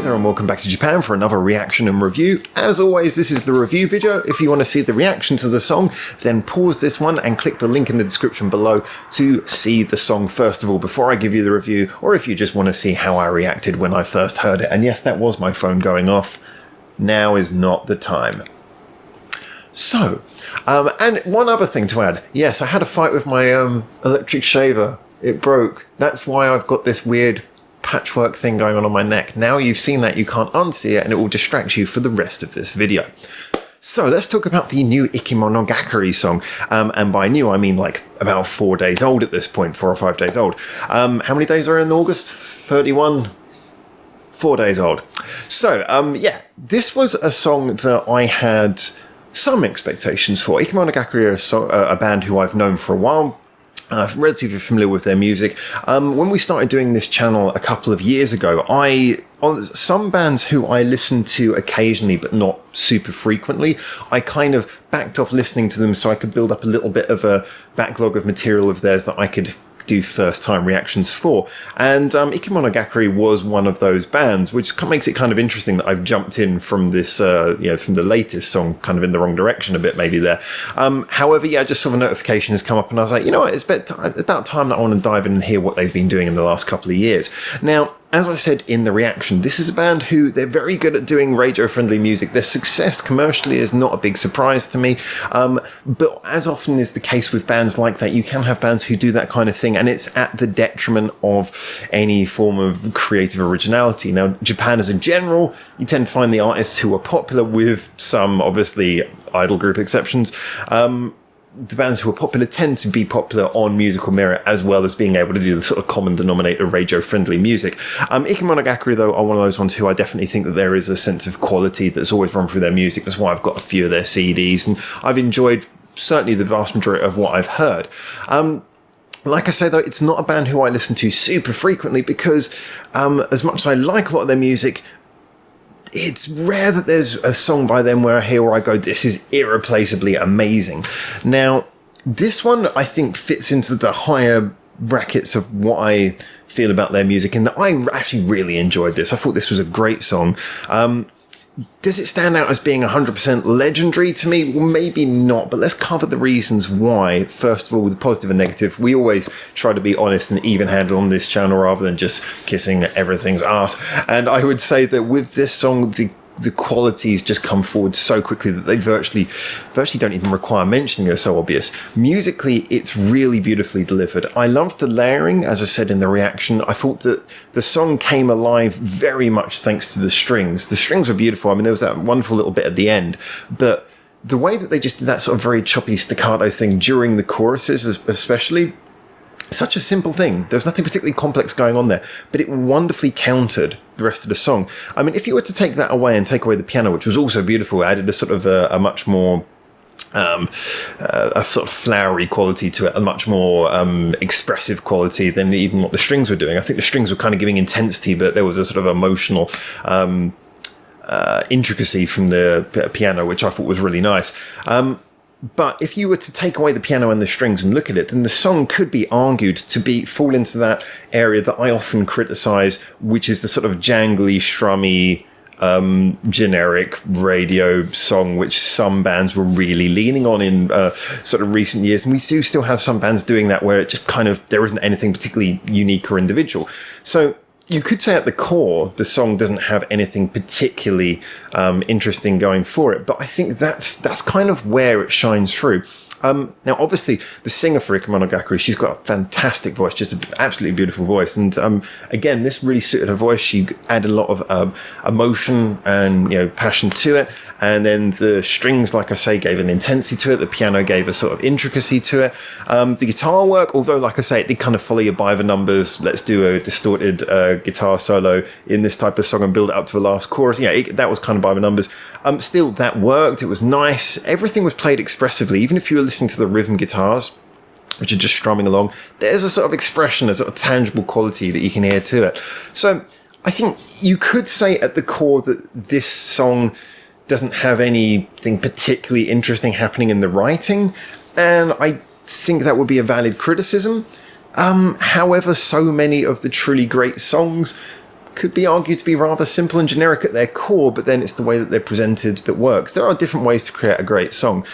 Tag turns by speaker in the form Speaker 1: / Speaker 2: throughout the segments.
Speaker 1: there and welcome back to Japan for another reaction and review. As always, this is the review video. If you want to see the reaction to the song, then pause this one and click the link in the description below to see the song first of all before I give you the review, or if you just want to see how I reacted when I first heard it. And yes, that was my phone going off. Now is not the time. So, and one other thing to add. Yes, I had a fight with my electric shaver. It broke. That's why I've got this weird patchwork thing going on my neck. Now you've seen that, you can't unsee it and it will distract you for the rest of this video. So let's talk about the new IKIMONO GAKARI song. And by new, I mean like about 4 days old at this point, 4 or 5 days old. How many days are in August? 31? 4 days old. So, yeah, this was a song that I had some expectations for. IKIMONO GAKARI are a band who I've known for a while. Relatively familiar with their music. When we started doing this channel a couple of years ago, on some bands who I listened to occasionally but not super frequently, I kind of backed off listening to them so I could build up a little bit of a backlog of material of theirs that I could do first time reactions for. And IKIMONO GAKARI was one of those bands, which makes it kind of interesting that I've jumped in from this, from the latest song, kind of in the wrong direction a bit maybe there. However, yeah, I just saw a notification has come up and I was like, you know what, it's about time that I want to dive in and hear what they've been doing in the last couple of years. Now, as I said in the reaction, this is a band who they're very good at doing radio-friendly music. Their success commercially is not a big surprise to me, but as often is the case with bands like that, you can have bands who do that kind of thing, and it's at the detriment of any form of creative originality. Now, Japan as a general, you tend to find the artists who are popular, with some, obviously, idol group exceptions, the bands who are popular tend to be popular on musical merit as well as being able to do the sort of common denominator radio-friendly music. IKIMONO GAKARI, though, are one of those ones who I definitely think that there is a sense of quality that's always run through their music. That's why I've got a few of their CDs, and I've enjoyed certainly the vast majority of what I've heard. Like I say, though, it's not a band who I listen to super frequently because as much as I like a lot of their music, it's rare that there's a song by them where I go, this is irreplaceably amazing. Now, this one, I think, fits into the higher brackets of what I feel about their music, and that I actually really enjoyed this. I thought this was a great song. Does it stand out as being 100% legendary to me? Well, maybe not, but let's cover the reasons why. First of all, the positive and negative. We always try to be honest and even-handed on this channel rather than just kissing everything's ass. And I would say that with this song, the qualities just come forward so quickly that they virtually don't even require mentioning. They're so obvious. Musically, it's really beautifully delivered. I loved the layering, as I said in the reaction. I thought that the song came alive very much thanks to the strings. The strings were beautiful. I mean, there was that wonderful little bit at the end, but the way that they just did that sort of very choppy staccato thing during the choruses, especially, such a simple thing. There was nothing particularly complex going on there, but it wonderfully countered the rest of the song. I mean, if you were to take that away and take away the piano, which was also beautiful, added a sort of a much more a sort of flowery quality to it, a much more expressive quality than even what the strings were doing. I think the strings were kind of giving intensity, but there was a sort of emotional intricacy from the piano, which I thought was really nice. But if you were to take away the piano and the strings and look at it, then the song could be argued to fall into that area that I often criticise, which is the sort of jangly, strummy, generic radio song, which some bands were really leaning on in sort of recent years. And we do still have some bands doing that where it just kind of, there isn't anything particularly unique or individual. So you could say at the core, the song doesn't have anything particularly interesting going for it, but I think that's kind of where it shines through. Now, obviously, the singer for IKIMONO GAKARI, she's got a fantastic voice, just an absolutely beautiful voice. And again, this really suited her voice. She added a lot of emotion and passion to it. And then the strings, like I say, gave an intensity to it. The piano gave a sort of intricacy to it. The guitar work, although, like I say, it did kind of follow you by the numbers. Let's do a distorted guitar solo in this type of song and build it up to the last chorus. Yeah, that was kind of by the numbers. Still, that worked. It was nice. Everything was played expressively, even if you were listening to the rhythm guitars, which are just strumming along. There's a sort of expression, a sort of tangible quality that you can hear to it. So I think you could say at the core that this song doesn't have anything particularly interesting happening in the writing, and I think that would be a valid criticism. However, so many of the truly great songs could be argued to be rather simple and generic at their core, but then it's the way that they're presented that works. There are different ways to create a great song.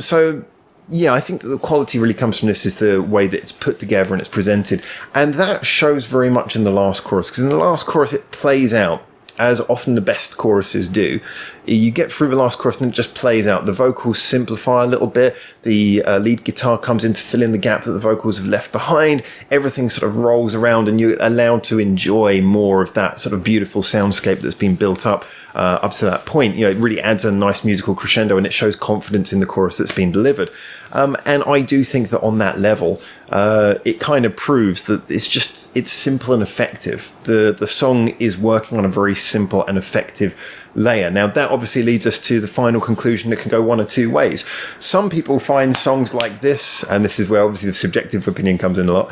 Speaker 1: So yeah, I think that the quality really comes from this is the way that it's put together and it's presented. And that shows very much in the last chorus, because in the last chorus it plays out, as often the best choruses do. You get through the last chorus and it just plays out. The vocals simplify a little bit. The lead guitar comes in to fill in the gap that the vocals have left behind. Everything sort of rolls around and you're allowed to enjoy more of that sort of beautiful soundscape that's been built up to that point. You know, it really adds a nice musical crescendo and it shows confidence in the chorus that's been delivered. And I do think that on that level, it kind of proves that it's simple and effective. The song is working on a very simple and effective layer. Now, that obviously leads us to the final conclusion that can go one or two ways. Some people find songs like this, and this is where obviously the subjective opinion comes in a lot.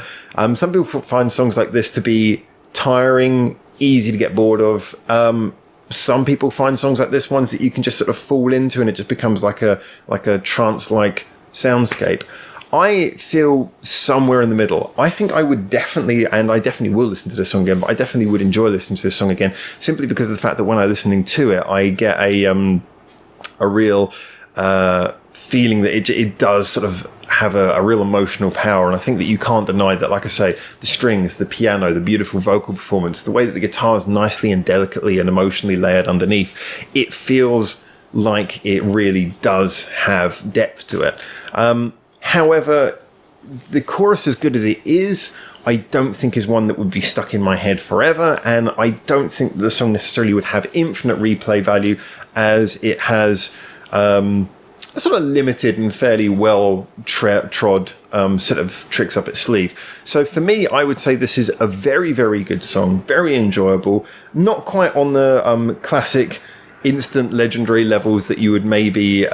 Speaker 1: Some people find songs like this to be tiring, easy to get bored of. Some people find songs like this ones that you can just sort of fall into and it just becomes like a trance-like soundscape. I feel somewhere in the middle. I think I would definitely, and I definitely will listen to this song again, but I definitely would enjoy listening to this song again, simply because of the fact that when I'm listening to it, I get a real feeling that it does sort of have a real emotional power. And I think that you can't deny that, like I say, the strings, the piano, the beautiful vocal performance, the way that the guitar is nicely and delicately and emotionally layered underneath, it feels like it really does have depth to it. However, the chorus, as good as it is, I don't think is one that would be stuck in my head forever, and I don't think the song necessarily would have infinite replay value, as it has a sort of limited and fairly well trod set of tricks up its sleeve. So for me, I would say this is a very, very good song, very enjoyable, not quite on the classic instant legendary levels that you would maybe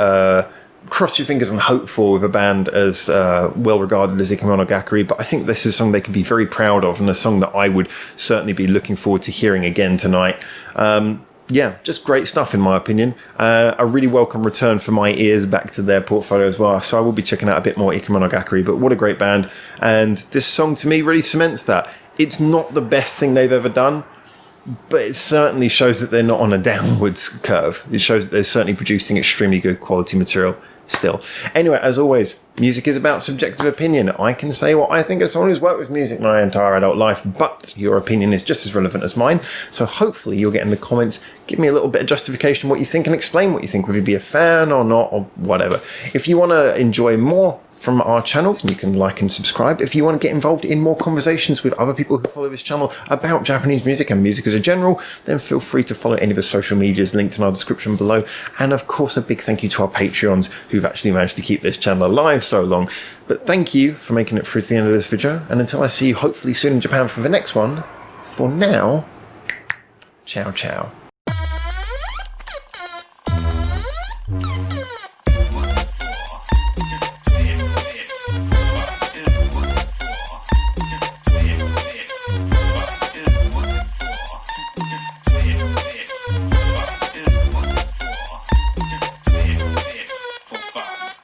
Speaker 1: cross your fingers and hope for with a band as well regarded as IKIMONO GAKARI, but I think this is a song they can be very proud of and a song that I would certainly be looking forward to hearing again tonight. Yeah, just great stuff in my opinion. A really welcome return for my ears back to their portfolio as well, so I will be checking out a bit more IKIMONO GAKARI, but what a great band, and this song to me really cements that. It's not the best thing they've ever done, but it certainly shows that they're not on a downwards curve. It shows that they're certainly producing extremely good quality material still. Anyway, as always, music is about subjective opinion. I can say what I think as someone who's worked with music my entire adult life, but your opinion is just as relevant as mine. So hopefully you'll get in the comments, give me a little bit of justification what you think and explain what you think, whether you be a fan or not or whatever. If you want to enjoy more from our channel, you can like and subscribe. If you want to get involved in more conversations with other people who follow this channel about Japanese music and music as a general, then feel free to follow any of the social medias linked in our description below. And of course, a big thank you to our Patreons who've actually managed to keep this channel alive so long. But thank you for making it through to the end of this video. And until I see you hopefully soon in Japan for the next one, for now, ciao ciao.